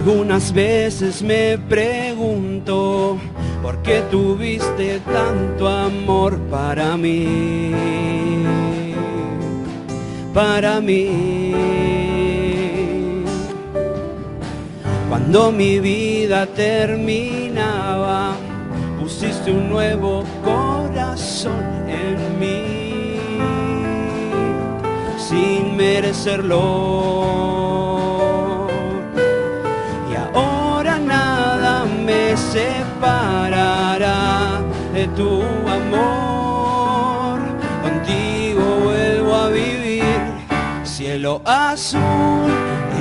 Algunas veces me pregunto por qué tuviste tanto amor para mí, para mí. Cuando mi vida terminaba, pusiste un nuevo corazón en mí, sin merecerlo. Y ahora nada me separará de tu amor. Contigo vuelvo a vivir, cielo azul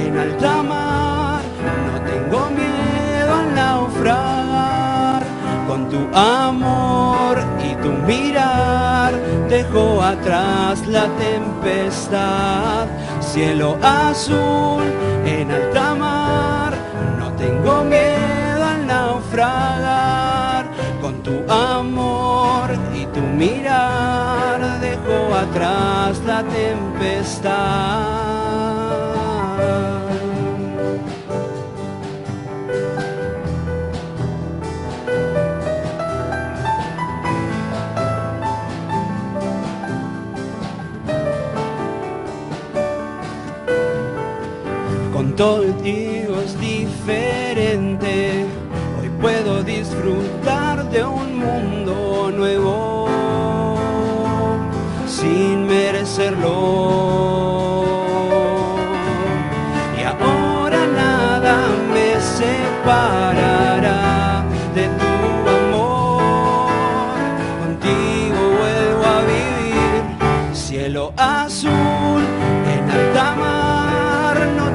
en alta mar. No tengo miedo a naufragar, con tu amor y tu mirar dejo atrás la tempestad. Cielo azul en alta mar, no tengo miedo a naufragar, con tu amor y tu mirar dejo atrás la tempestad. Contigo es diferente, hoy puedo disfrutar de un mundo nuevo, sin merecerlo. Y ahora nada me separará de tu amor, contigo vuelvo a vivir, cielo azul en alta mar.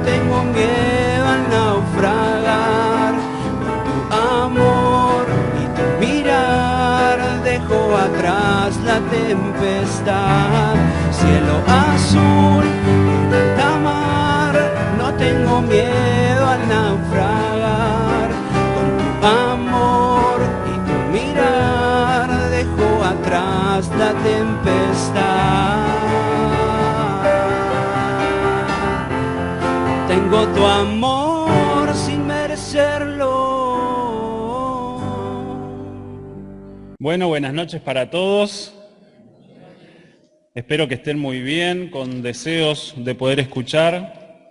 Tengo miedo a naufragar, con tu amor y tu mirar dejo atrás la tempestad. Cielo azul en alta mar, no tengo miedo a naufragar, con tu amor y tu mirar dejo atrás la tempestad. Tengo tu amor sin merecerlo. Bueno, buenas noches para todos. Espero que estén muy bien, con deseos de poder escuchar.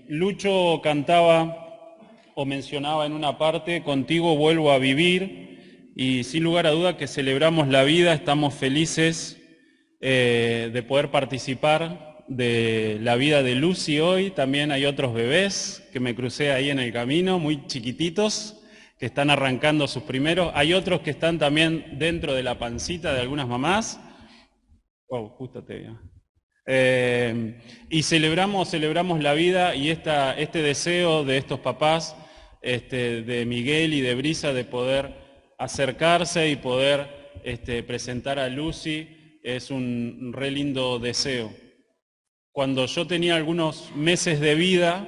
Lucho cantaba o mencionaba en una parte, contigo vuelvo a vivir, y sin lugar a duda que celebramos la vida, estamos felices de poder participar de la vida de Lucy hoy. También hay otros bebés que me crucé ahí en el camino, muy chiquititos, que están arrancando sus primeros. Hay otros que están también dentro de la pancita de algunas mamás. Oh, justo te vi. Y celebramos la vida y este deseo de estos papás, de Miguel y de Brisa, de poder acercarse y poder presentar a Lucy, es un re lindo deseo. Cuando yo tenía algunos meses de vida,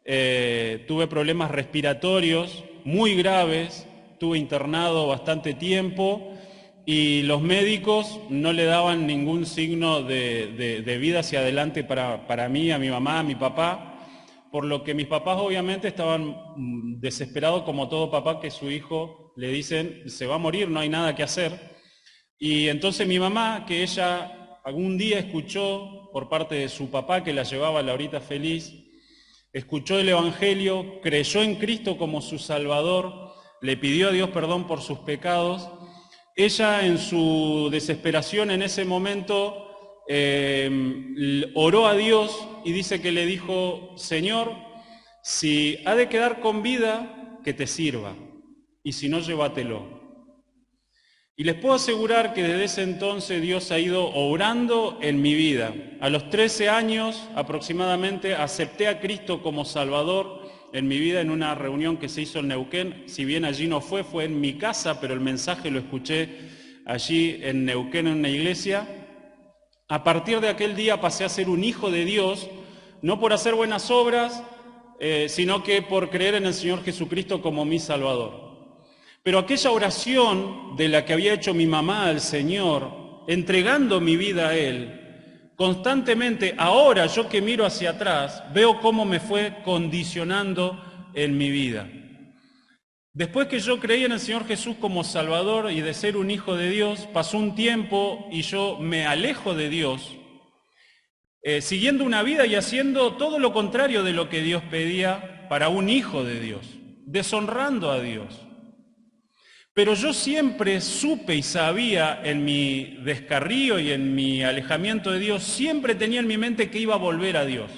tuve problemas respiratorios muy graves, estuve internado bastante tiempo y los médicos no le daban ningún signo de vida hacia adelante para mí, a mi mamá, a mi papá, por lo que mis papás obviamente estaban desesperados, como todo papá que su hijo le dicen se va a morir, no hay nada que hacer. Y entonces mi mamá, que ella algún día escuchó por parte de su papá, que la llevaba a la horita feliz, escuchó el Evangelio, creyó en Cristo como su Salvador, le pidió a Dios perdón por sus pecados. Ella, en su desesperación en ese momento, oró a Dios y dice que le dijo: Señor, si ha de quedar con vida, que te sirva, y si no, llévatelo. Y les puedo asegurar que desde ese entonces Dios ha ido obrando en mi vida. A los 13 años aproximadamente acepté a Cristo como Salvador en mi vida en una reunión que se hizo en Neuquén. Si bien allí no fue en mi casa, pero el mensaje lo escuché allí en Neuquén, en una iglesia. A partir de aquel día pasé a ser un hijo de Dios, no por hacer buenas obras, sino que por creer en el Señor Jesucristo como mi Salvador. Pero aquella oración de la que había hecho mi mamá al Señor, entregando mi vida a Él, Constantemente, ahora yo que miro hacia atrás, veo cómo me fue condicionando en mi vida. Después que yo creí en el Señor Jesús como Salvador y de ser un hijo de Dios, pasó un tiempo y yo me alejo de Dios, siguiendo una vida y haciendo todo lo contrario de lo que Dios pedía para un hijo de Dios, deshonrando a Dios. Pero yo siempre supe y sabía en mi descarrío y en mi alejamiento de Dios, siempre tenía en mi mente que iba a volver a Dios.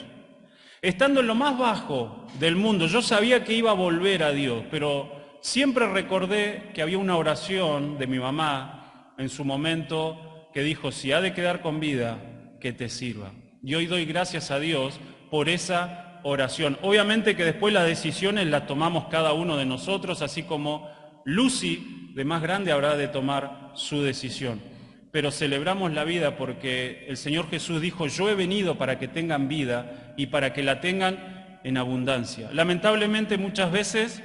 Estando en lo más bajo del mundo, yo sabía que iba a volver a Dios, pero siempre recordé que había una oración de mi mamá en su momento que dijo, si ha de quedar con vida, que te sirva. Y hoy doy gracias a Dios por esa oración. Obviamente que después las decisiones las tomamos cada uno de nosotros, así como Lucy, de más grande, habrá de tomar su decisión. Pero celebramos la vida porque el Señor Jesús dijo, yo he venido para que tengan vida y para que la tengan en abundancia. Lamentablemente muchas veces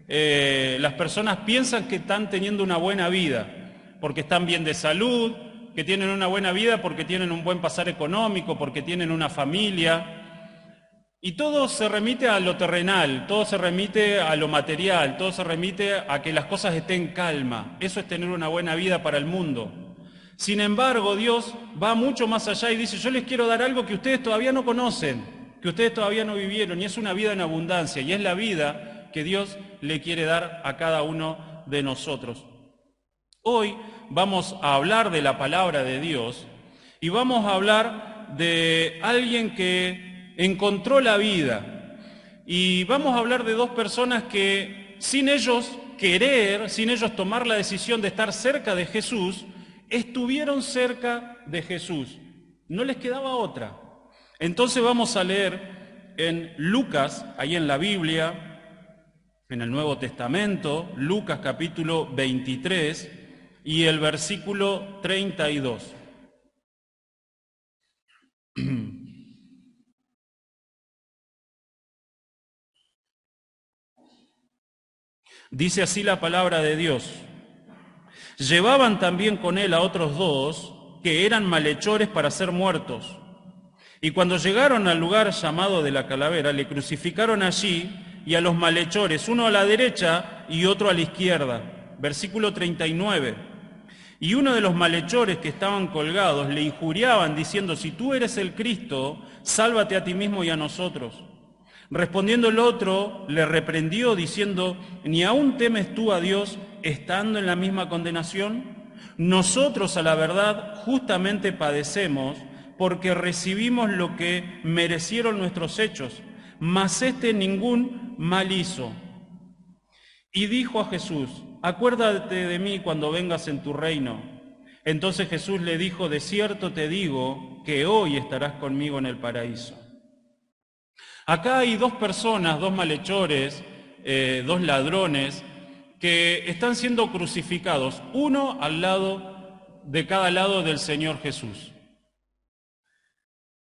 las personas piensan que están teniendo una buena vida, porque están bien de salud, que tienen una buena vida porque tienen un buen pasar económico, porque tienen una familia. Y todo se remite a lo terrenal, todo se remite a lo material, todo se remite a que las cosas estén en calma. Eso es tener una buena vida para el mundo. Sin embargo, Dios va mucho más allá y dice, yo les quiero dar algo que ustedes todavía no conocen, que ustedes todavía no vivieron, y es una vida en abundancia, y es la vida que Dios le quiere dar a cada uno de nosotros. Hoy vamos a hablar de la palabra de Dios y vamos a hablar de alguien que encontró la vida. Y vamos a hablar de dos personas que sin ellos querer, sin ellos tomar la decisión de estar cerca de Jesús, estuvieron cerca de Jesús. No les quedaba otra. Entonces vamos a leer en Lucas, ahí en la Biblia, en el Nuevo Testamento, Lucas capítulo 23 y el versículo 32. Dice así la palabra de Dios. Llevaban también con él a otros dos que eran malhechores para ser muertos. Y cuando llegaron al lugar llamado de la Calavera, le crucificaron allí y a los malhechores, uno a la derecha y otro a la izquierda. Versículo 39. Y uno de los malhechores que estaban colgados le injuriaban diciendo, si tú eres el Cristo, sálvate a ti mismo y a nosotros. Respondiendo el otro, le reprendió diciendo, ¿ni aún temes tú a Dios estando en la misma condenación? Nosotros, a la verdad, justamente padecemos porque recibimos lo que merecieron nuestros hechos, mas este ningún mal hizo. Y dijo a Jesús, acuérdate de mí cuando vengas en tu reino. Entonces Jesús le dijo, de cierto te digo que hoy estarás conmigo en el paraíso. Acá hay dos personas, dos malhechores, dos ladrones, que están siendo crucificados, uno al lado de cada lado del Señor Jesús.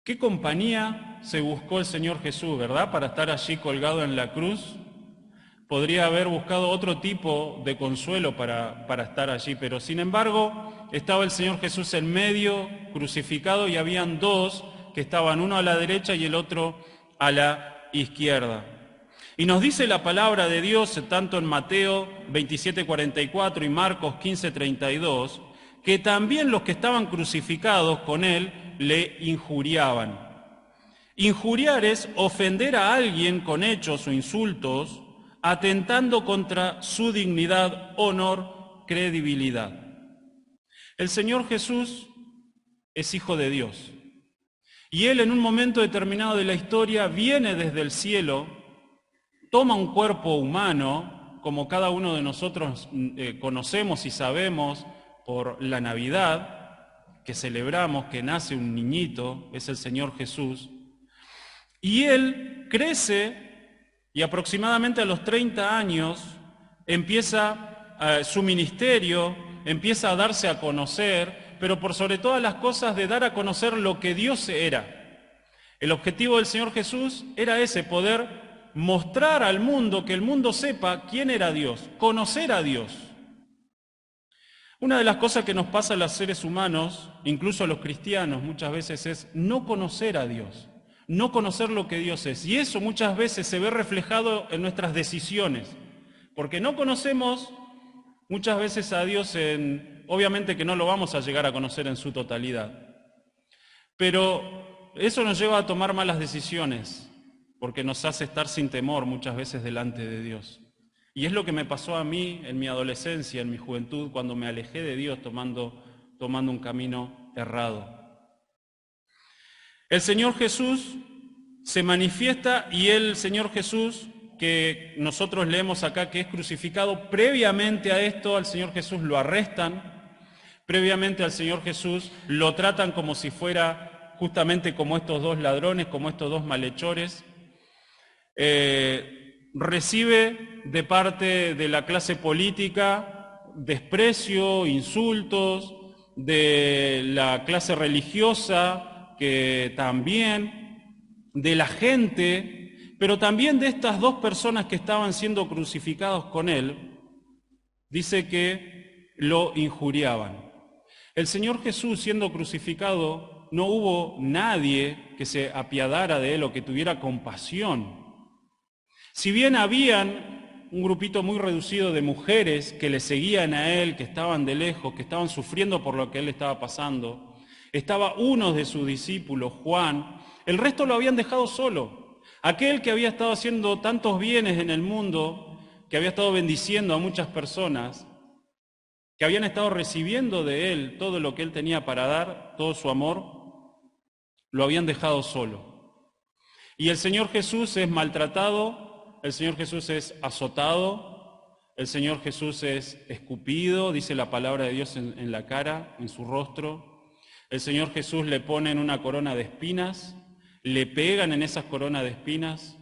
¿Qué compañía se buscó el Señor Jesús, verdad? Para estar allí colgado en la cruz. Podría haber buscado otro tipo de consuelo para estar allí, pero sin embargo estaba el Señor Jesús en medio, crucificado, y habían dos que estaban, uno a la derecha y el otro a la izquierda. Y nos dice la palabra de Dios, tanto en Mateo 27:44 y Marcos 15:32, que también los que estaban crucificados con él le injuriaban. Injuriar es ofender a alguien con hechos o insultos, atentando contra su dignidad, honor, credibilidad. El Señor Jesús es Hijo de Dios. Y Él en un momento determinado de la historia viene desde el cielo, toma un cuerpo humano, como cada uno de nosotros conocemos y sabemos por la Navidad, que celebramos, que nace un niñito, es el Señor Jesús. Y Él crece y aproximadamente a los 30 años empieza su ministerio, empieza a darse a conocer, pero por sobre todas las cosas de dar a conocer lo que Dios era. El objetivo del Señor Jesús era ese, poder mostrar al mundo, que el mundo sepa quién era Dios, conocer a Dios. Una de las cosas que nos pasa a los seres humanos, incluso a los cristianos muchas veces, es no conocer a Dios, no conocer lo que Dios es. Y eso muchas veces se ve reflejado en nuestras decisiones, porque no conocemos muchas veces a Dios obviamente que no lo vamos a llegar a conocer en su totalidad, pero eso nos lleva a tomar malas decisiones, porque nos hace estar sin temor muchas veces delante de Dios. Y es lo que me pasó a mí en mi adolescencia, en mi juventud, cuando me alejé de Dios tomando un camino errado. El Señor Jesús se manifiesta y el Señor Jesús, que nosotros leemos acá que es crucificado, previamente a esto al Señor Jesús lo arrestan, previamente al Señor Jesús lo tratan como si fuera justamente como estos dos ladrones, como estos dos malhechores. Recibe de parte de la clase política desprecio, insultos, de la clase religiosa, que también, de la gente, pero también de estas dos personas que estaban siendo crucificados con él, dice que lo injuriaban. El Señor Jesús, siendo crucificado, no hubo nadie que se apiadara de él o que tuviera compasión. Si bien habían un grupito muy reducido de mujeres que le seguían a él, que estaban de lejos, que estaban sufriendo por lo que él estaba pasando, estaba uno de sus discípulos, Juan, el resto lo habían dejado solo. Aquel que había estado haciendo tantos bienes en el mundo, que había estado bendiciendo a muchas personas, que habían estado recibiendo de él todo lo que él tenía para dar, todo su amor, lo habían dejado solo. Y el Señor Jesús es maltratado, el Señor Jesús es azotado, el Señor Jesús es escupido, dice la palabra de Dios en la cara, en su rostro. El Señor Jesús le ponen una corona de espinas, le pegan en esas coronas de espinas.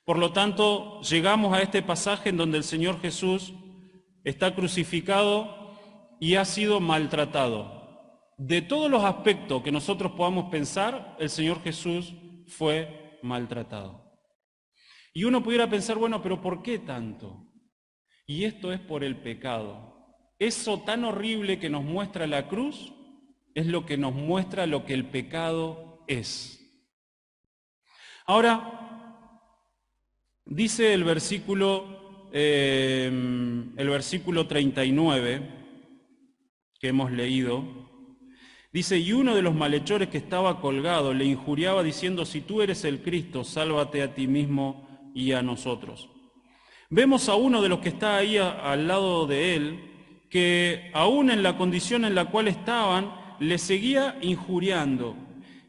Por lo tanto, llegamos a este pasaje en donde el Señor Jesús está crucificado y ha sido maltratado. De todos los aspectos que nosotros podamos pensar, el Señor Jesús fue maltratado. Y uno pudiera pensar, bueno, pero ¿por qué tanto? Y esto es por el pecado. Eso tan horrible que nos muestra la cruz es lo que nos muestra lo que el pecado es. Ahora, dice el versículo 39 que hemos leído, dice, y uno de los malhechores que estaba colgado le injuriaba diciendo, si tú eres el Cristo, sálvate a ti mismo y a nosotros. Vemos a uno de los que está ahí al lado de él, que aún en la condición en la cual estaban, le seguía injuriando.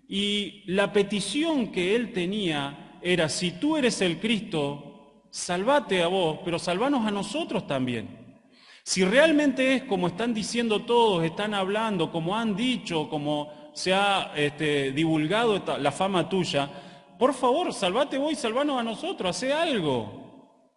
Y la petición que él tenía era, si tú eres el Cristo, sálvate a vos, pero salvanos a nosotros también. Si realmente es como están diciendo todos, están hablando, como han dicho, como se ha divulgado la fama tuya, por favor, salvate vos y salvanos a nosotros, hacé algo.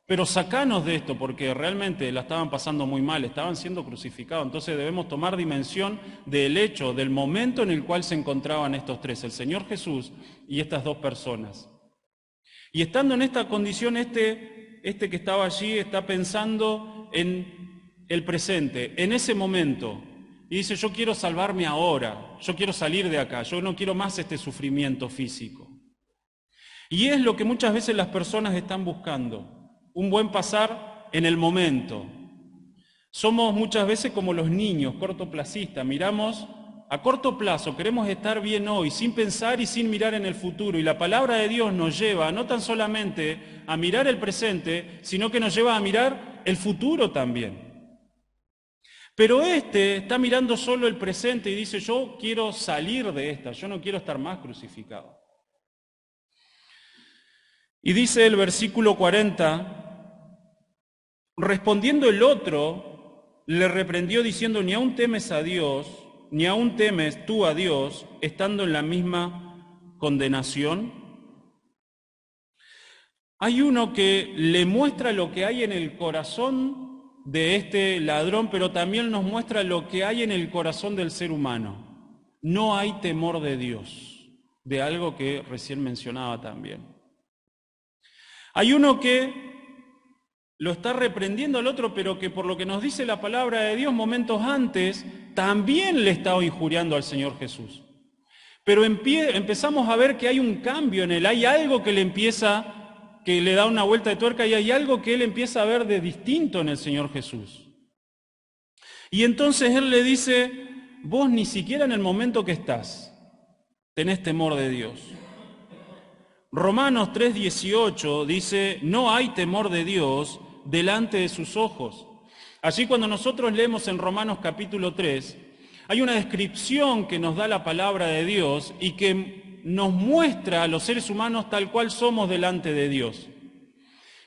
Pero sacanos de esto, porque realmente la estaban pasando muy mal, estaban siendo crucificados. Entonces debemos tomar dimensión del hecho, del momento en el cual se encontraban estos tres, el Señor Jesús y estas dos personas. Y estando en esta condición, este que estaba allí está pensando en el presente, en ese momento. Y dice, yo quiero salvarme ahora, yo quiero salir de acá, yo no quiero más este sufrimiento físico. Y es lo que muchas veces las personas están buscando, un buen pasar en el momento. Somos muchas veces como los niños, cortoplacistas, miramos a corto plazo, queremos estar bien hoy, sin pensar y sin mirar en el futuro. Y la palabra de Dios nos lleva no tan solamente a mirar el presente, sino que nos lleva a mirar el futuro también. Pero está mirando solo el presente y dice, yo quiero salir de esta, yo no quiero estar más crucificado. Y dice el versículo 40, respondiendo el otro, le reprendió diciendo, ni aún temes a Dios, ni aún temes tú a Dios, estando en la misma condenación. Hay uno que le muestra lo que hay en el corazón de este ladrón, pero también nos muestra lo que hay en el corazón del ser humano. No hay temor de Dios, de algo que recién mencionaba también. Hay uno que lo está reprendiendo al otro, pero que por lo que nos dice la palabra de Dios momentos antes, también le está injuriando al Señor Jesús. Pero empezamos a ver que hay un cambio en él, hay algo que le da una vuelta de tuerca y hay algo que él empieza a ver de distinto en el Señor Jesús. Y entonces él le dice, vos ni siquiera en el momento que estás tenés temor de Dios. Romanos 3:18 dice, no hay temor de Dios delante de sus ojos. Allí cuando nosotros leemos en Romanos capítulo 3, hay una descripción que nos da la palabra de Dios y que nos muestra a los seres humanos tal cual somos delante de Dios.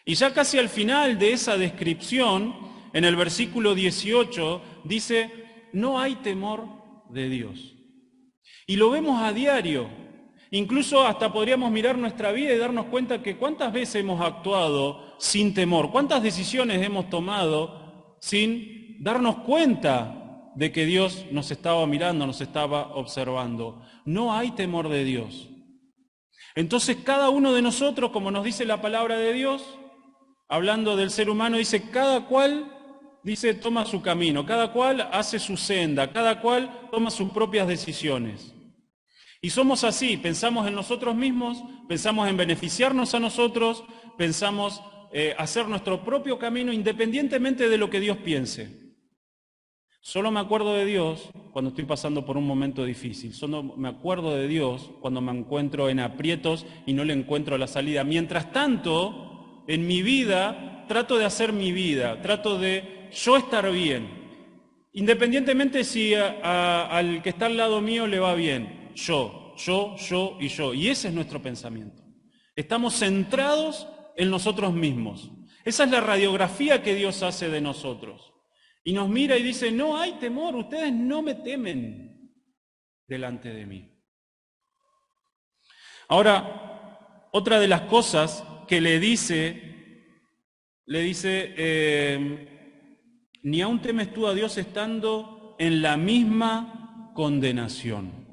Y ya casi al final de esa descripción, en el versículo 18, dice, no hay temor de Dios. Y lo vemos a diario. Incluso hasta podríamos mirar nuestra vida y darnos cuenta que cuántas veces hemos actuado sin temor, cuántas decisiones hemos tomado sin darnos cuenta de que Dios nos estaba mirando, nos estaba observando. No hay temor de Dios. Entonces cada uno de nosotros, como nos dice la palabra de Dios, hablando del ser humano, dice, cada cual, dice, toma su camino, cada cual hace su senda, cada cual toma sus propias decisiones. Y somos así, pensamos en nosotros mismos, pensamos en beneficiarnos a nosotros, pensamos hacer nuestro propio camino independientemente de lo que Dios piense. Solo me acuerdo de Dios cuando estoy pasando por un momento difícil, solo me acuerdo de Dios cuando me encuentro en aprietos y no le encuentro la salida. Mientras tanto, en mi vida, trato de hacer mi vida, trato de yo estar bien, independientemente si al que está al lado mío le va bien. Yo y yo. Y ese es nuestro pensamiento. Estamos centrados en nosotros mismos. Esa es la radiografía que Dios hace de nosotros. Y nos mira y dice, no hay temor, ustedes no me temen delante de mí. Ahora, otra de las cosas que le dice, ni aún temes tú a Dios estando en la misma condenación.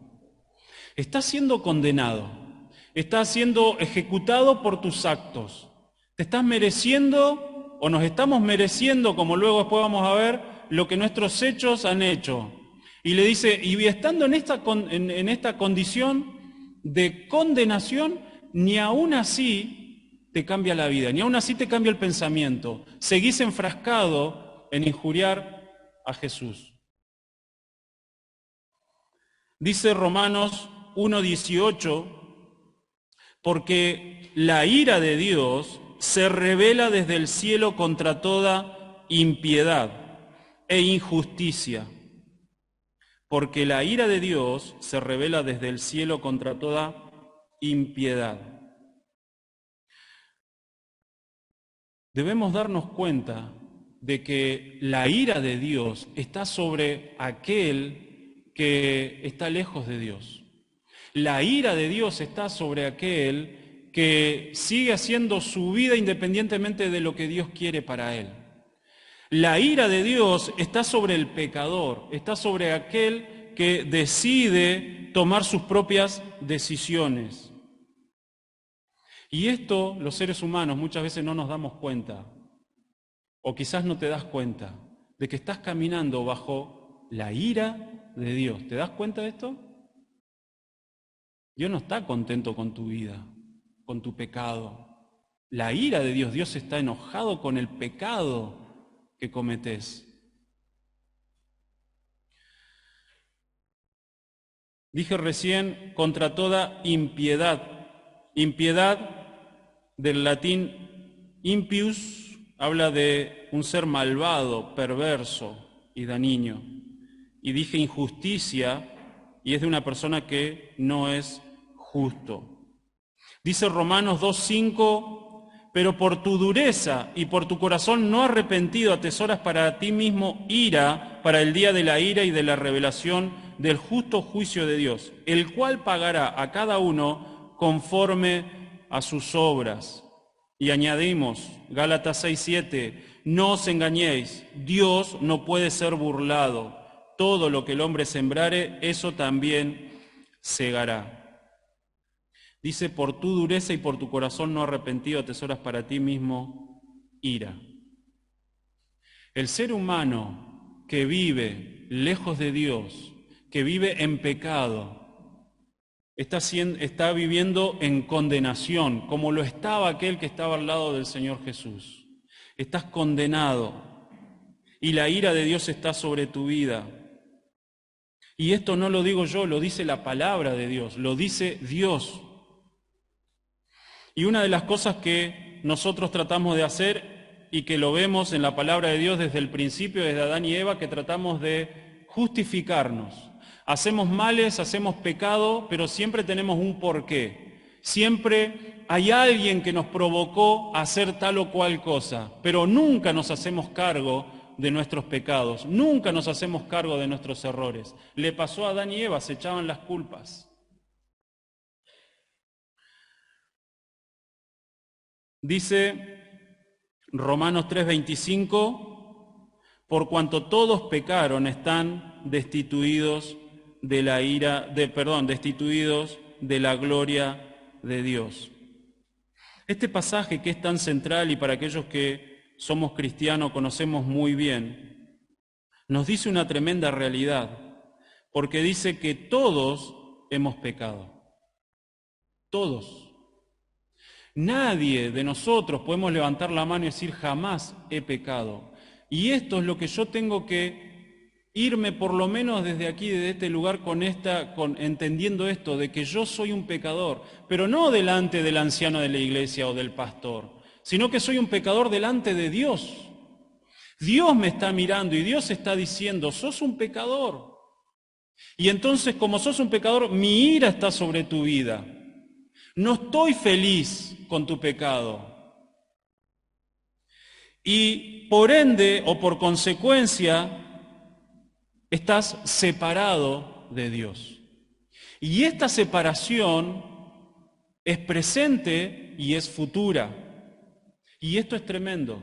Estás siendo condenado, estás siendo ejecutado por tus actos. Te estás mereciendo, o nos estamos mereciendo, como luego después vamos a ver, lo que nuestros hechos han hecho. Y le dice, y estando en esta condición de condenación, ni aún así te cambia la vida, ni aún así te cambia el pensamiento. Seguís enfrascado en injuriar a Jesús. Dice Romanos 1:18, porque la ira de Dios se revela desde el cielo contra toda impiedad e injusticia. Porque la ira de Dios se revela desde el cielo contra toda impiedad. Debemos darnos cuenta de que la ira de Dios está sobre aquel que está lejos de Dios. La ira de Dios está sobre aquel que sigue haciendo su vida independientemente de lo que Dios quiere para él. La ira de Dios está sobre el pecador, está sobre aquel que decide tomar sus propias decisiones. Y esto los seres humanos muchas veces no nos damos cuenta, o quizás no te das cuenta, de que estás caminando bajo la ira de Dios. ¿Te das cuenta de esto? Dios no está contento con tu vida, con tu pecado. La ira de Dios, Dios está enojado con el pecado que cometés. Dije recién, contra toda impiedad. Impiedad, del latín impius, habla de un ser malvado, perverso y dañino. Y dije injusticia, y es de una persona que no es justo. Dice Romanos 2:5, pero por tu dureza y por tu corazón no arrepentido atesoras para ti mismo ira para el día de la ira y de la revelación del justo juicio de Dios, el cual pagará a cada uno conforme a sus obras. Y añadimos, Gálatas 6:7, no os engañéis, Dios no puede ser burlado. Todo lo que el hombre sembrare, eso también segará. Dice, por tu dureza y por tu corazón no arrepentido atesoras para ti mismo ira. El ser humano que vive lejos de Dios, que vive en pecado, está viviendo en condenación, como lo estaba aquel que estaba al lado del Señor Jesús. Estás condenado y la ira de Dios está sobre tu vida. Y esto no lo digo yo, lo dice la palabra de Dios, lo dice Dios. Y una de las cosas que nosotros tratamos de hacer y que lo vemos en la palabra de Dios desde el principio, desde Adán y Eva, que tratamos de justificarnos. Hacemos males, hacemos pecado, pero siempre tenemos un porqué. Siempre hay alguien que nos provocó a hacer tal o cual cosa, pero nunca nos hacemos cargo de nuestros pecados, nunca nos hacemos cargo de nuestros errores. Le pasó a Adán y Eva, se echaban las culpas. Dice Romanos 3:25, por cuanto todos pecaron, están destituidos de la destituidos de la gloria de Dios. Este pasaje que es tan central y para aquellos que somos cristianos conocemos muy bien, nos dice una tremenda realidad, porque dice que todos hemos pecado. Todos. Nadie de nosotros podemos levantar la mano y decir jamás he pecado. Y esto es lo que yo tengo que irme por lo menos desde aquí, desde este lugar, entendiendo esto, de que yo soy un pecador, pero no delante del anciano de la iglesia o del pastor, sino que soy un pecador delante de Dios. Dios me está mirando y Dios está diciendo, sos un pecador. Y entonces, como sos un pecador, mi ira está sobre tu vida. No estoy feliz con tu pecado. Y por ende, o por consecuencia, estás separado de Dios. Y esta separación es presente y es futura. Y esto es tremendo,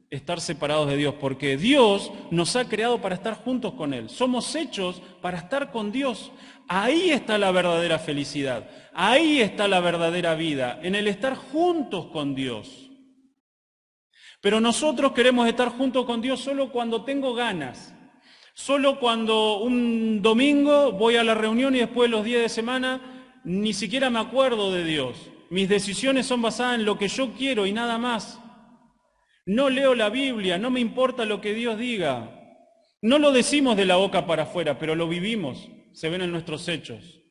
estar separados de Dios, porque Dios nos ha creado para estar juntos con Él. Somos hechos para estar con Dios. Ahí está la verdadera felicidad, ahí está la verdadera vida, en el estar juntos con Dios. Pero nosotros queremos estar juntos con Dios solo cuando tengo ganas. Solo cuando un domingo voy a la reunión y después los días de semana ni siquiera me acuerdo de Dios. Mis decisiones son basadas en lo que yo quiero y nada más. No leo la Biblia, no me importa lo que Dios diga. No lo decimos de la boca para afuera, pero lo vivimos, se ven en nuestros hechos.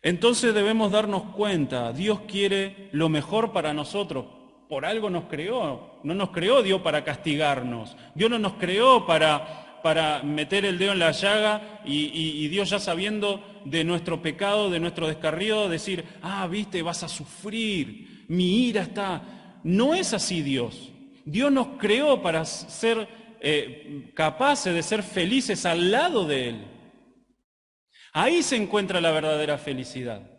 Entonces debemos darnos cuenta, Dios quiere lo mejor para nosotros. Por algo nos creó, no nos creó Dios para castigarnos, Dios no nos creó para meter el dedo en la llaga y Dios ya sabiendo de nuestro pecado, de nuestro descarrío, decir, viste, vas a sufrir, mi ira está. No es así Dios. Dios nos creó para ser capaces de ser felices al lado de Él. Ahí se encuentra la verdadera felicidad.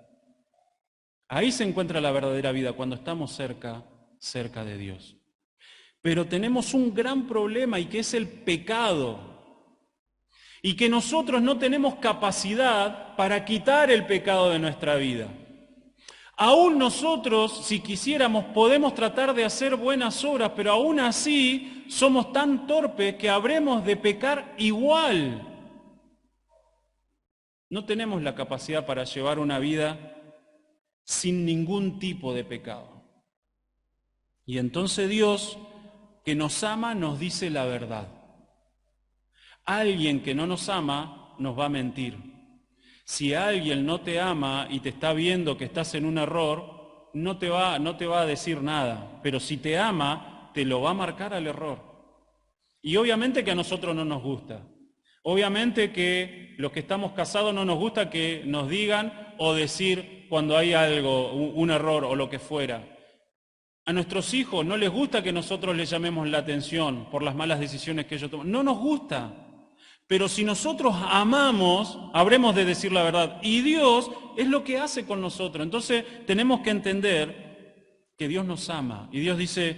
Ahí se encuentra la verdadera vida, cuando estamos cerca de Dios. Pero tenemos un gran problema y que es el pecado. Y que nosotros no tenemos capacidad para quitar el pecado de nuestra vida. Aún nosotros, si quisiéramos, podemos tratar de hacer buenas obras, pero aún así somos tan torpes que habremos de pecar igual. No tenemos la capacidad para llevar una vida sin ningún tipo de pecado. Y entonces Dios, que nos ama, nos dice la verdad. Alguien que no nos ama nos va a mentir. Si alguien no te ama y te está viendo que estás en un error, no te va a decir nada. Pero si te ama, te lo va a marcar al error. Y obviamente que a nosotros no nos gusta. Obviamente que los que estamos casados no nos gusta que nos digan o decir cuando hay algo, un error o lo que fuera. A nuestros hijos no les gusta que nosotros les llamemos la atención por las malas decisiones que ellos toman. No nos gusta. Pero si nosotros amamos, habremos de decir la verdad. Y Dios es lo que hace con nosotros. Entonces tenemos que entender que Dios nos ama. Y Dios dice,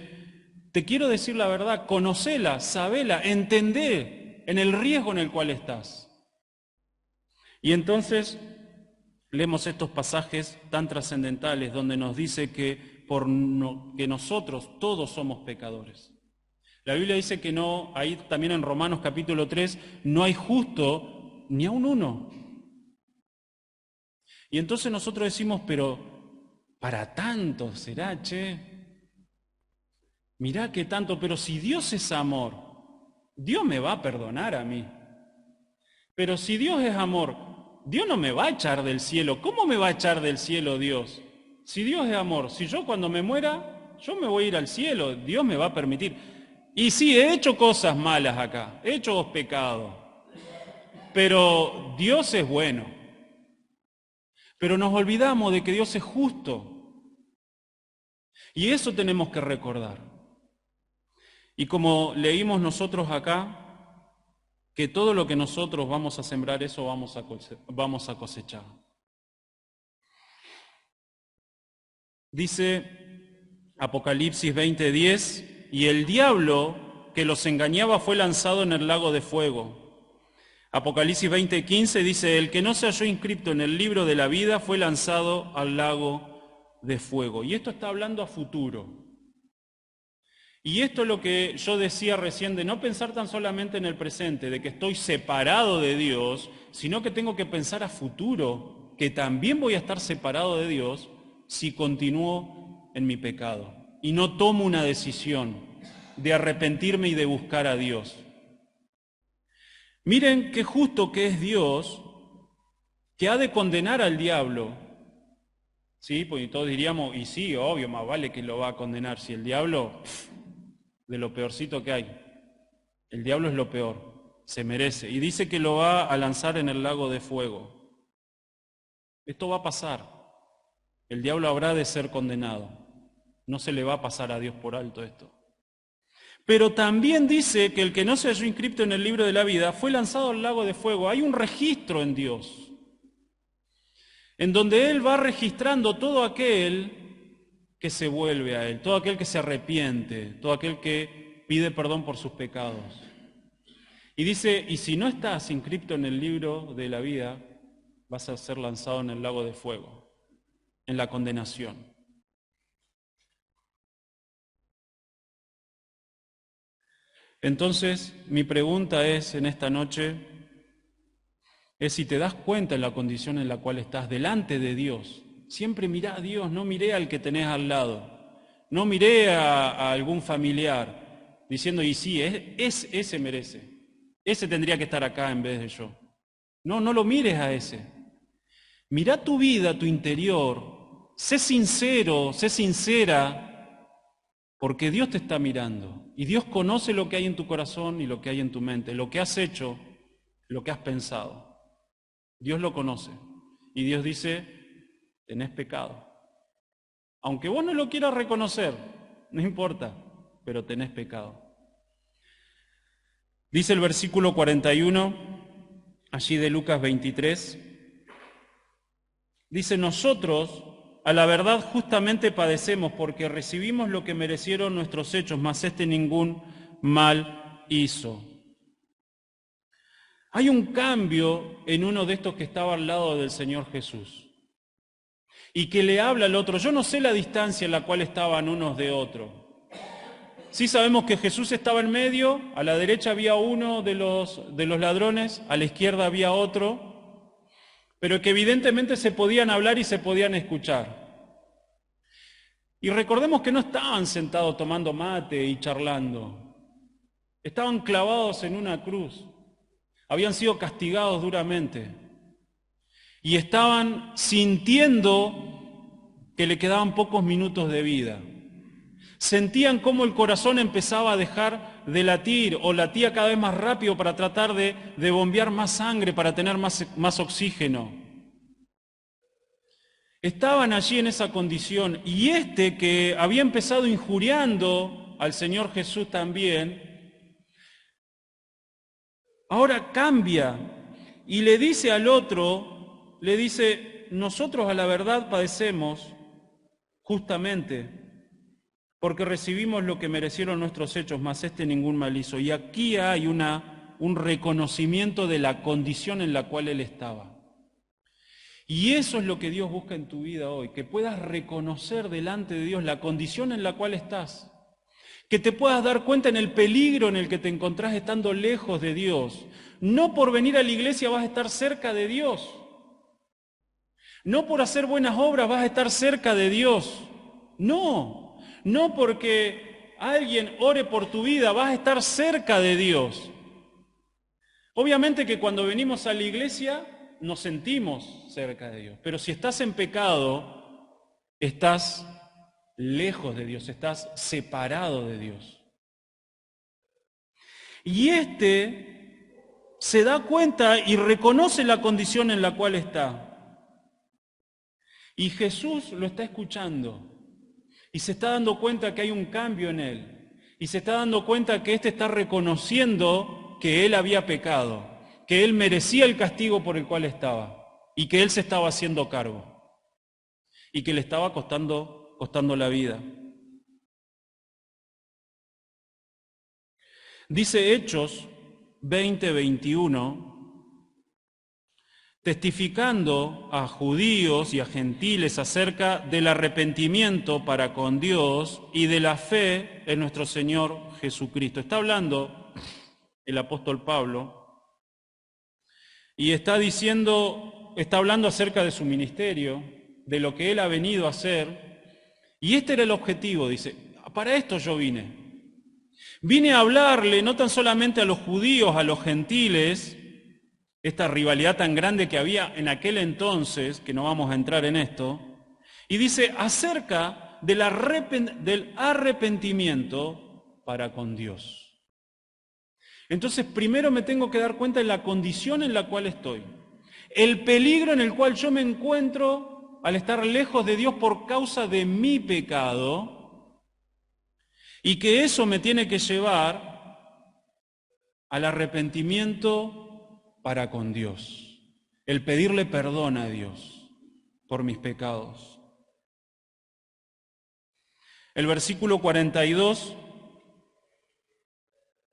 te quiero decir la verdad, conocela, sabela, entendé en el riesgo en el cual estás. Y entonces leemos estos pasajes tan trascendentales donde nos dice que nosotros todos somos pecadores. La Biblia dice que no, ahí también en Romanos capítulo 3, no hay justo ni aun uno. Y entonces nosotros decimos, pero para tanto será, che. Mirá qué tanto, pero si Dios es amor, Dios me va a perdonar a mí. Pero si Dios es amor, Dios no me va a echar del cielo. ¿Cómo me va a echar del cielo Dios? Si Dios es amor, si yo cuando me muera, yo me voy a ir al cielo, Dios me va a permitir. Y sí, he hecho cosas malas acá, he hecho pecados, pero Dios es bueno. Pero nos olvidamos de que Dios es justo. Y eso tenemos que recordar. Y como leímos nosotros acá, que todo lo que nosotros vamos a sembrar, eso vamos a cosechar. Dice Apocalipsis 20:10, y el diablo que los engañaba fue lanzado en el lago de fuego. Apocalipsis 20:15 dice, el que no se halló inscrito en el libro de la vida fue lanzado al lago de fuego. Y esto está hablando a futuro. Y esto es lo que yo decía recién, de no pensar tan solamente en el presente, de que estoy separado de Dios, sino que tengo que pensar a futuro, que también voy a estar separado de Dios si continúo en mi pecado. Y no tomo una decisión de arrepentirme y de buscar a Dios. Miren qué justo que es Dios, que ha de condenar al diablo. Sí, pues todos diríamos, y sí, obvio, más vale que lo va a condenar. Si el diablo, de lo peorcito que hay, el diablo es lo peor, se merece. Y dice que lo va a lanzar en el lago de fuego. Esto va a pasar. El diablo habrá de ser condenado. No se le va a pasar a Dios por alto esto. Pero también dice que el que no se halló inscrito en el libro de la vida fue lanzado al lago de fuego. Hay un registro en Dios, en donde Él va registrando todo aquel que se vuelve a Él, todo aquel que se arrepiente, todo aquel que pide perdón por sus pecados. Y dice, y si no estás inscrito en el libro de la vida, vas a ser lanzado en el lago de fuego, en la condenación. Entonces, mi pregunta es en esta noche, es si te das cuenta en la condición en la cual estás delante de Dios. Siempre mirá a Dios, no miré al que tenés al lado, no miré a algún familiar, diciendo, y sí, ese merece, ese tendría que estar acá en vez de yo. No, no lo mires a ese. Mirá tu vida, tu interior, sé sincero, sé sincera, porque Dios te está mirando y Dios conoce lo que hay en tu corazón y lo que hay en tu mente, lo que has hecho, lo que has pensado. Dios lo conoce y Dios dice, tenés pecado. Aunque vos no lo quieras reconocer, no importa, pero tenés pecado. Dice el versículo 41, allí de Lucas 23, dice, nosotros a la verdad justamente padecemos porque recibimos lo que merecieron nuestros hechos, mas este ningún mal hizo. Hay un cambio en uno de estos que estaba al lado del Señor Jesús y que le habla al otro. Yo no sé la distancia en la cual estaban unos de otros. Sí sabemos que Jesús estaba en medio, a la derecha había uno de los ladrones, a la izquierda había otro, pero que evidentemente se podían hablar y se podían escuchar. Y recordemos que no estaban sentados tomando mate y charlando, estaban clavados en una cruz, habían sido castigados duramente y estaban sintiendo que le quedaban pocos minutos de vida. Sentían cómo el corazón empezaba a dejar de latir o latía cada vez más rápido para tratar de bombear más sangre, para tener más oxígeno. Estaban allí en esa condición y este que había empezado injuriando al Señor Jesús también, ahora cambia y le dice al otro, le dice, nosotros a la verdad padecemos justamente porque recibimos lo que merecieron nuestros hechos, mas este ningún mal hizo. Y aquí hay un reconocimiento de la condición en la cual él estaba. Y eso es lo que Dios busca en tu vida hoy, que puedas reconocer delante de Dios la condición en la cual estás. Que te puedas dar cuenta en el peligro en el que te encontrás estando lejos de Dios. No por venir a la iglesia vas a estar cerca de Dios. No por hacer buenas obras vas a estar cerca de Dios. No, no porque alguien ore por tu vida vas a estar cerca de Dios. Obviamente que cuando venimos a la iglesia nos sentimos cerca de Dios, pero si estás en pecado, estás lejos de Dios, estás separado de Dios. Y se da cuenta y reconoce la condición en la cual está. Y Jesús lo está escuchando y se está dando cuenta que hay un cambio en él. Y se está dando cuenta que está reconociendo que él había pecado, que él merecía el castigo por el cual estaba y que él se estaba haciendo cargo y que le estaba costando la vida. Dice Hechos 20:21, testificando a judíos y a gentiles acerca del arrepentimiento para con Dios y de la fe en nuestro Señor Jesucristo. Está hablando el apóstol Pablo y está hablando acerca de su ministerio, de lo que él ha venido a hacer. Y este era el objetivo, dice, para esto yo vine. Vine a hablarle no tan solamente a los judíos, a los gentiles, esta rivalidad tan grande que había en aquel entonces, que no vamos a entrar en esto, y dice acerca del arrepentimiento para con Dios. Entonces primero me tengo que dar cuenta de la condición en la cual estoy, el peligro en el cual yo me encuentro al estar lejos de Dios por causa de mi pecado, y que eso me tiene que llevar al arrepentimiento para con Dios, el pedirle perdón a Dios por mis pecados. El versículo 42,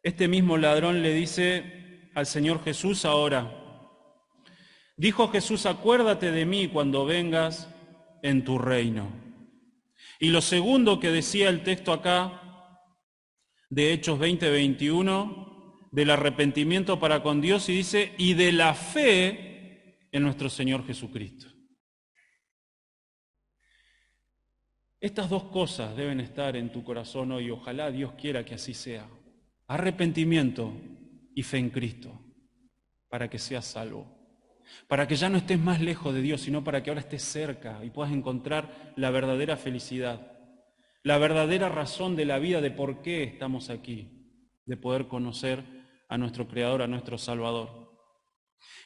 este mismo ladrón le dice al Señor Jesús ahora, dijo Jesús, acuérdate de mí cuando vengas en tu reino. Y lo segundo que decía el texto acá, de Hechos 20:21, del arrepentimiento para con Dios, y dice, y de la fe en nuestro Señor Jesucristo. Estas dos cosas deben estar en tu corazón hoy, ojalá Dios quiera que así sea. Arrepentimiento y fe en Cristo, para que seas salvo. Para que ya no estés más lejos de Dios, sino para que ahora estés cerca y puedas encontrar la verdadera felicidad, la verdadera razón de la vida, de por qué estamos aquí, de poder conocer a nuestro Creador, a nuestro Salvador.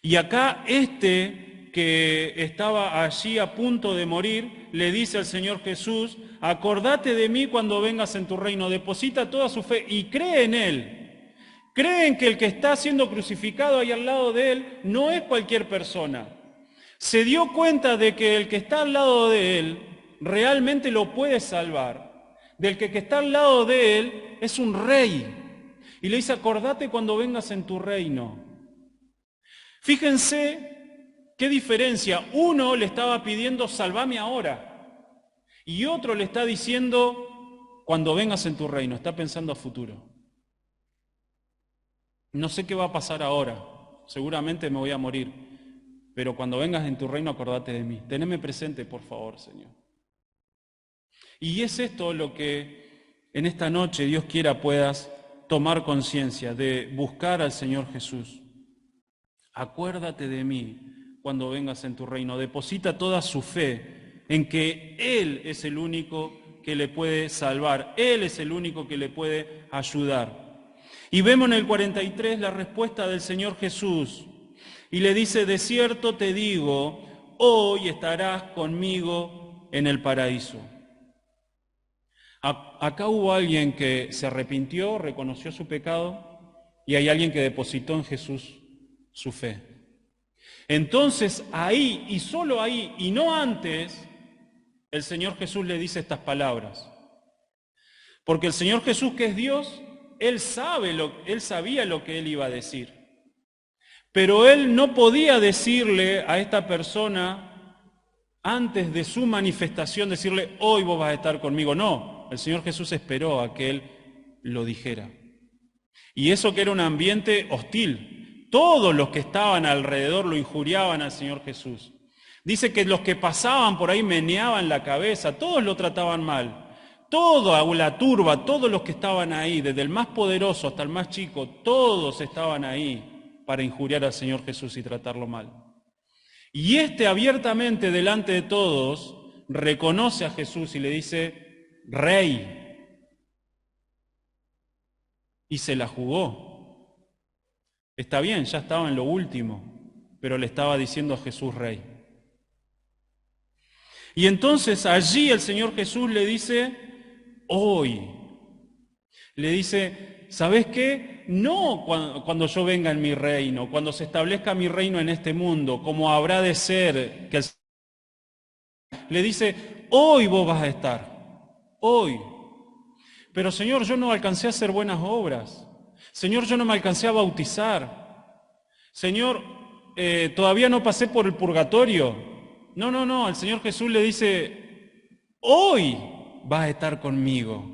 Y acá que estaba allí a punto de morir, le dice al Señor Jesús, acordate de mí cuando vengas en tu reino, deposita toda su fe y cree en Él. Cree en que el que está siendo crucificado ahí al lado de Él no es cualquier persona. Se dio cuenta de que el que está al lado de Él realmente lo puede salvar. Del que está al lado de Él es un rey. Y le dice, acordate cuando vengas en tu reino. Fíjense qué diferencia. Uno le estaba pidiendo, salvame ahora. Y otro le está diciendo, cuando vengas en tu reino. Está pensando a futuro. No sé qué va a pasar ahora. Seguramente me voy a morir. Pero cuando vengas en tu reino, acordate de mí. Teneme presente, por favor, Señor. Y es esto lo que en esta noche Dios quiera puedas tomar conciencia, de buscar al Señor Jesús. Acuérdate de mí cuando vengas en tu reino. Deposita toda su fe en que Él es el único que le puede salvar. Él es el único que le puede ayudar. Y vemos en el 43 la respuesta del Señor Jesús. Y le dice, de cierto te digo, hoy estarás conmigo en el paraíso. Acá hubo alguien que se arrepintió, reconoció su pecado, y hay alguien que depositó en Jesús su fe. Entonces ahí, y solo ahí, y no antes, el Señor Jesús le dice estas palabras. Porque el Señor Jesús, que es Dios, Él sabía lo que Él iba a decir. Pero Él no podía decirle a esta persona, antes de su manifestación, decirle, hoy vos vas a estar conmigo. No, el Señor Jesús esperó a que Él lo dijera. Y eso que era un ambiente hostil. Todos los que estaban alrededor lo injuriaban al Señor Jesús. Dice que los que pasaban por ahí meneaban la cabeza, todos lo trataban mal. Toda la turba, todos los que estaban ahí, desde el más poderoso hasta el más chico, todos estaban ahí para injuriar al Señor Jesús y tratarlo mal. Y abiertamente delante de todos reconoce a Jesús y le dice, Rey. Y se la jugó. Está bien, ya estaba en lo último, pero le estaba diciendo a Jesús Rey. Y entonces allí el Señor Jesús le dice, hoy. Le dice, ¿sabes qué? No cuando yo venga en mi reino, cuando se establezca mi reino en este mundo, como habrá de ser. Le dice, hoy vos vas a estar, hoy. Pero Señor, yo no alcancé a hacer buenas obras. Señor, yo no me alcancé a bautizar. Señor, todavía no pasé por el purgatorio. No, el Señor Jesús le dice, hoy vas a estar conmigo.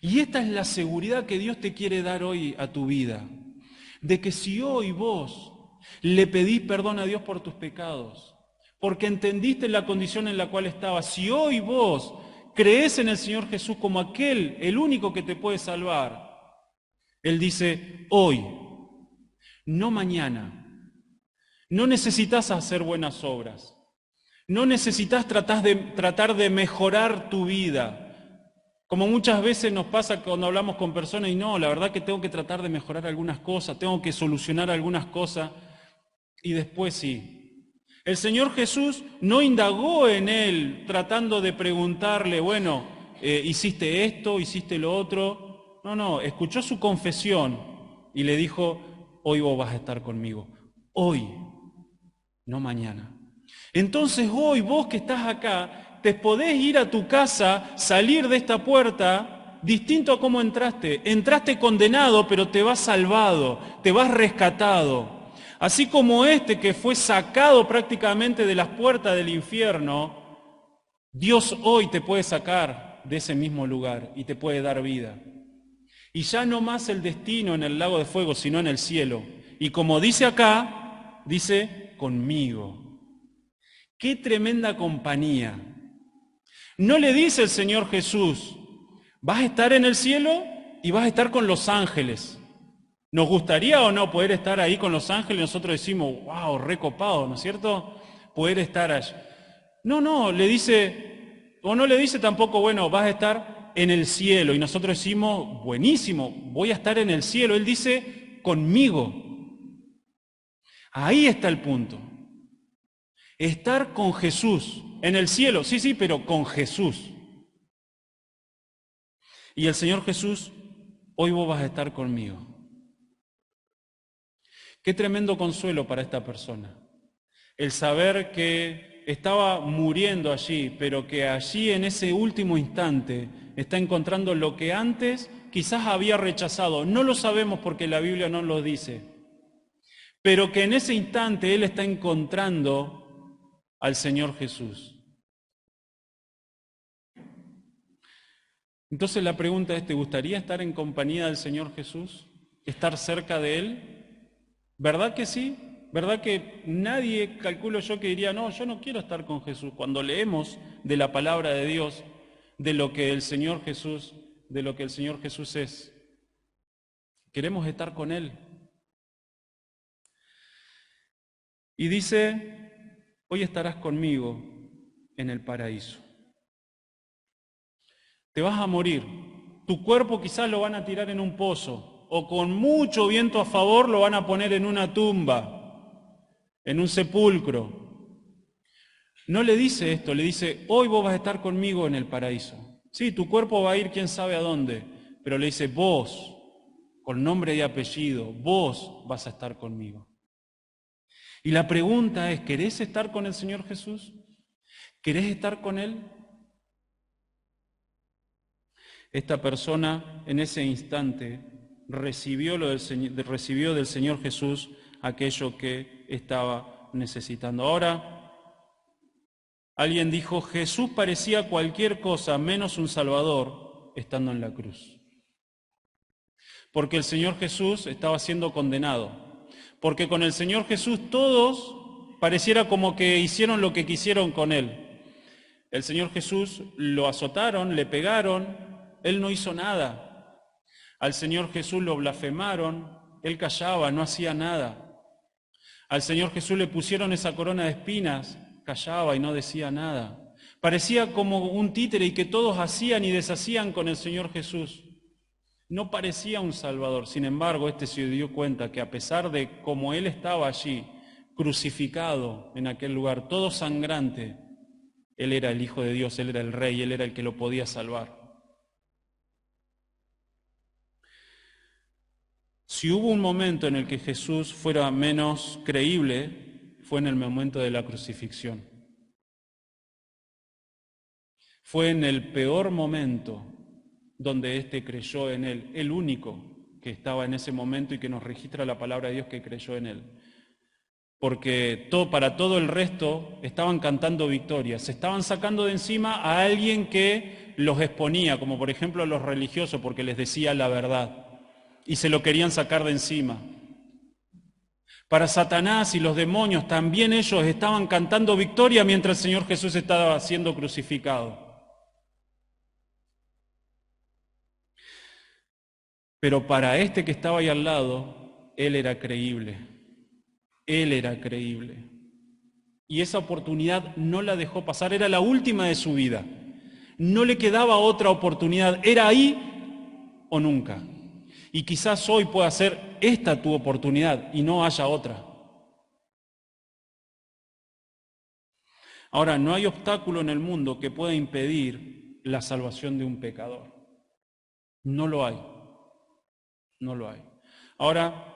Y esta es la seguridad que Dios te quiere dar hoy a tu vida, de que si hoy vos le pedís perdón a Dios por tus pecados, porque entendiste la condición en la cual estabas, si hoy vos crees en el Señor Jesús como el único que te puede salvar, Él dice, hoy, no mañana. No necesitas hacer buenas obras. No necesitas tratar de mejorar tu vida. Como muchas veces nos pasa cuando hablamos con personas y no, la verdad que tengo que tratar de mejorar algunas cosas, tengo que solucionar algunas cosas y después sí. El Señor Jesús no indagó en él tratando de preguntarle, bueno, ¿hiciste esto? ¿Hiciste lo otro? No, escuchó su confesión y le dijo, hoy vos vas a estar conmigo. Hoy. No mañana. Entonces hoy vos que estás acá, te podés ir a tu casa, salir de esta puerta distinto a cómo entraste. Entraste condenado, pero te vas salvado, te vas rescatado. Así como que fue sacado prácticamente de las puertas del infierno, Dios hoy te puede sacar de ese mismo lugar y te puede dar vida. Y ya no más el destino en el lago de fuego, sino en el cielo. Y como dice acá, dice, conmigo. ¡Qué tremenda compañía! No le dice el Señor Jesús, vas a estar en el cielo y vas a estar con los ángeles. ¿Nos gustaría o no poder estar ahí con los ángeles? Nosotros decimos, wow, recopado, ¿no es cierto? Poder estar allí. No, le dice, o no le dice tampoco, bueno, vas a estar en el cielo. Y nosotros decimos, buenísimo, voy a estar en el cielo. Él dice, conmigo. Ahí está el punto. Estar con Jesús en el cielo, sí, pero con Jesús. Y el Señor Jesús, hoy vos vas a estar conmigo. Qué tremendo consuelo para esta persona. El saber que estaba muriendo allí, pero que allí en ese último instante está encontrando lo que antes quizás había rechazado. No lo sabemos porque la Biblia no lo dice. Pero que en ese instante él está encontrando al Señor Jesús. Entonces la pregunta es, ¿te gustaría estar en compañía del Señor Jesús? ¿Estar cerca de Él? ¿Verdad que sí? ¿Verdad que nadie, calculo yo, que diría, no, yo no quiero estar con Jesús? Cuando leemos de la palabra de Dios, de lo que el Señor Jesús es, queremos estar con Él. Y dice, hoy estarás conmigo en el paraíso. Te vas a morir. Tu cuerpo quizás lo van a tirar en un pozo, o con mucho viento a favor lo van a poner en una tumba, en un sepulcro. No le dice esto, le dice, hoy vos vas a estar conmigo en el paraíso. Sí, tu cuerpo va a ir quién sabe a dónde, pero le dice, vos, con nombre y apellido, vos vas a estar conmigo. Y la pregunta es, ¿querés estar con el Señor Jesús? ¿Querés estar con Él? Esta persona en ese instante recibió del Señor Jesús aquello que estaba necesitando. Ahora, alguien dijo, Jesús parecía cualquier cosa menos un Salvador, estando en la cruz. Porque el Señor Jesús estaba siendo condenado. Porque con el Señor Jesús todos pareciera como que hicieron lo que quisieron con Él. El Señor Jesús lo azotaron, le pegaron, Él no hizo nada. Al Señor Jesús lo blasfemaron, Él callaba, no hacía nada. Al Señor Jesús le pusieron esa corona de espinas, callaba y no decía nada. Parecía como un títere y que todos hacían y deshacían con el Señor Jesús. No parecía un Salvador. Sin embargo, este se dio cuenta que a pesar de cómo Él estaba allí, crucificado en aquel lugar, todo sangrante, Él era el Hijo de Dios, Él era el Rey, Él era el que lo podía salvar. Si hubo un momento en el que Jesús fuera menos creíble, fue en el momento de la crucifixión. Fue en el peor momento donde éste creyó en Él, el único que estaba en ese momento y que nos registra la palabra de Dios que creyó en Él. Porque para todo el resto estaban cantando victorias, se estaban sacando de encima a alguien que los exponía, como por ejemplo los religiosos, porque les decía la verdad, y se lo querían sacar de encima. Para Satanás y los demonios también ellos estaban cantando victoria mientras el Señor Jesús estaba siendo crucificado. Pero para este que estaba ahí al lado, Él era creíble. Él era creíble. Y esa oportunidad no la dejó pasar, era la última de su vida. No le quedaba otra oportunidad, era ahí o nunca. Y quizás hoy pueda ser esta tu oportunidad y no haya otra. Ahora, no hay obstáculo en el mundo que pueda impedir la salvación de un pecador. No lo hay. No lo hay. Ahora,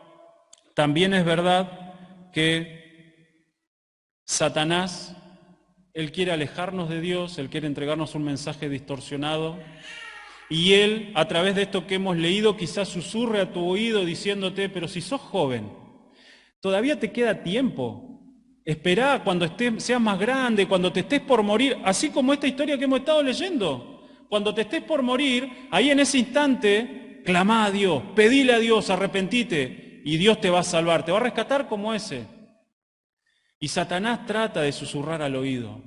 también es verdad que Satanás, él quiere alejarnos de Dios, él quiere entregarnos un mensaje distorsionado, y él, a través de esto que hemos leído, quizás susurre a tu oído diciéndote, pero si sos joven, todavía te queda tiempo. Esperá cuando seas más grande, cuando te estés por morir, así como esta historia que hemos estado leyendo. Cuando te estés por morir, ahí en ese instante, clamá a Dios, pedile a Dios, arrepentite, y Dios te va a salvar, te va a rescatar como ese. Y Satanás trata de susurrar al oído.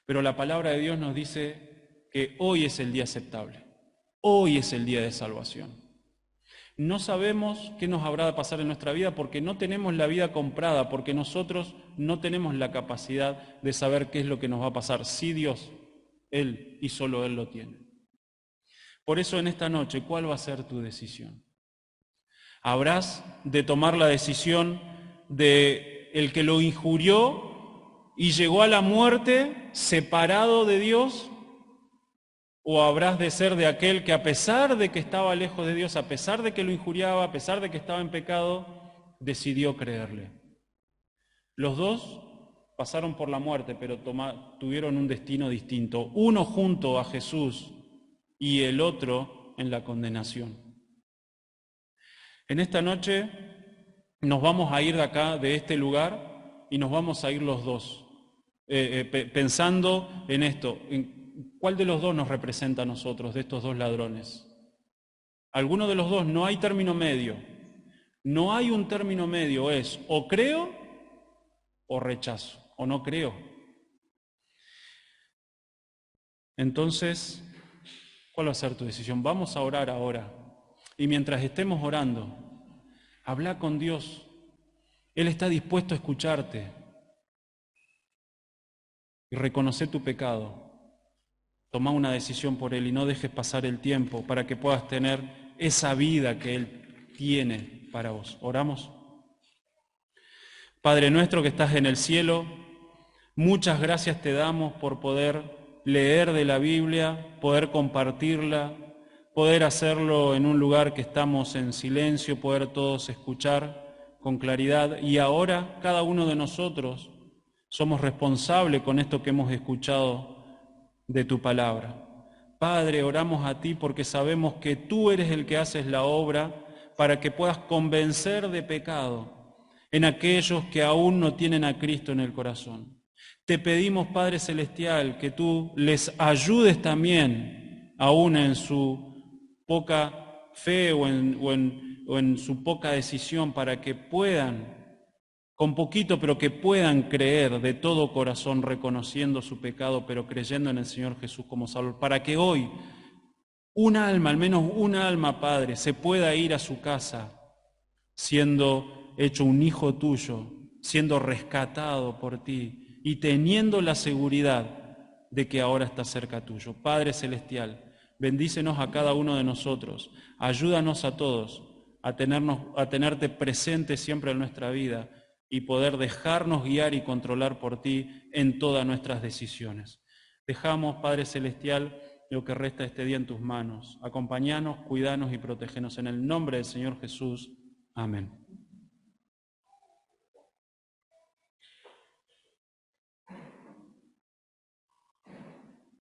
Pero la palabra de Dios nos dice que hoy es el día aceptable, hoy es el día de salvación. No sabemos qué nos habrá de pasar en nuestra vida porque no tenemos la vida comprada, porque nosotros no tenemos la capacidad de saber qué es lo que nos va a pasar. Sí, Dios, Él y solo Él lo tiene. Por eso en esta noche, ¿cuál va a ser tu decisión? ¿Habrás de tomar la decisión de el que lo injurió y llegó a la muerte separado de Dios? ¿O habrás de ser de aquel que a pesar de que estaba lejos de Dios, a pesar de que lo injuriaba, a pesar de que estaba en pecado, decidió creerle? Los dos pasaron por la muerte, pero tuvieron un destino distinto. Uno junto a Jesús y el otro en la condenación. En esta noche nos vamos a ir de acá, de este lugar, y nos vamos a ir los dos, pensando en esto, en cuál de los dos nos representa a nosotros, de estos dos ladrones. Alguno de los dos, no hay término medio. No hay un término medio, es o creo o rechazo, o no creo. Entonces, ¿cuál va a ser tu decisión? Vamos a orar ahora. Y mientras estemos orando, habla con Dios. Él está dispuesto a escucharte. Y reconoce tu pecado. Toma una decisión por Él y no dejes pasar el tiempo para que puedas tener esa vida que Él tiene para vos. ¿Oramos? Padre nuestro que estás en el cielo, muchas gracias te damos por poder leer de la Biblia, poder compartirla, poder hacerlo en un lugar que estamos en silencio, poder todos escuchar con claridad. Y ahora cada uno de nosotros somos responsables con esto que hemos escuchado de tu palabra. Padre, oramos a ti porque sabemos que tú eres el que haces la obra para que puedas convencer de pecado en aquellos que aún no tienen a Cristo en el corazón. Te pedimos, Padre Celestial, que tú les ayudes también, aún en su poca fe o en su poca decisión, para que puedan, con poquito, pero que puedan creer de todo corazón, reconociendo su pecado, pero creyendo en el Señor Jesús como Salvador, para que hoy un alma, al menos un alma, Padre, se pueda ir a su casa siendo hecho un hijo tuyo, siendo rescatado por ti y teniendo la seguridad de que ahora está cerca tuyo. Padre Celestial, bendícenos a cada uno de nosotros, ayúdanos a todos a tenerte presente siempre en nuestra vida y poder dejarnos guiar y controlar por ti en todas nuestras decisiones. Dejamos, Padre Celestial, lo que resta de este día en tus manos. Acompáñanos, cuidanos y protégenos en el nombre del Señor Jesús. Amén.